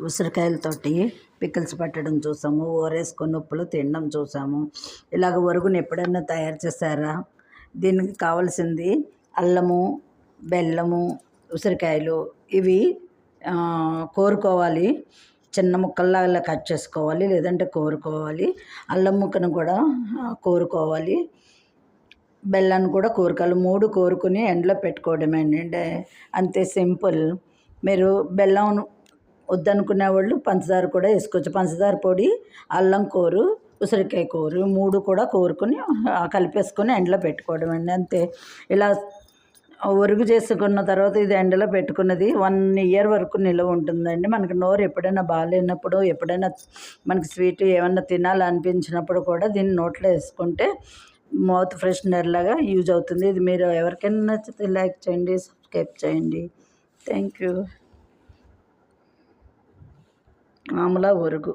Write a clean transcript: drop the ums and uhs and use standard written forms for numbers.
ఉసిరికాయలతోటి pickles పట్టడం చూసాము, ఓరేసుకొని ఉప్పులో తినడం చూసాము. ఇలాగ ఒరుగుని ఎప్పుడైనా తయారు చేశారా? దీనికి కావాల్సింది అల్లము, బెల్లము, ఉసిరికాయలు ఇవి కోరుకోవాలి. చిన్న ముక్కల్లా ఇలా కట్ చేసుకోవాలి, లేదంటే కోరుకోవాలి. అల్లం ముక్కను కూడా కోరుకోవాలి, బెల్లాన్ని కూడా కోరుకోవాలి. 3 కోరుకుని ఎండలో పెట్టుకోవడమేనండి, అంతే సింపుల్. మీరు బెల్లం వద్దనుకునే వాళ్ళు పంచదార కూడా వేసుకోవచ్చు. పంచదార పొడి, అల్లం కూరు, ఉసిరికాయ కూరు 3 కూడా కోరుకొని కలిపేసుకొని ఎండలో పెట్టుకోవడం అండి, అంతే. ఇలా ఒరుగు చేసుకున్న తర్వాత ఇది ఎండలో పెట్టుకున్నది 1 ఇయర్ వరకు నిల్వ ఉంటుందండి. మనకి నోరు ఎప్పుడైనా బాగాలేనప్పుడు, ఎప్పుడైనా మనకి స్వీట్ ఏమన్నా తినాలనిపించినప్పుడు కూడా దీన్ని నోట్లో వేసుకుంటే మౌత్ ఫ్రెషనర్ లాగా యూజ్ అవుతుంది. ఇది మీరు ఎవరికైనా నచ్చితే లైక్ చేయండి, సబ్స్క్రైబ్ చేయండి. Thank you. ఆమ్లా ఒరుగు.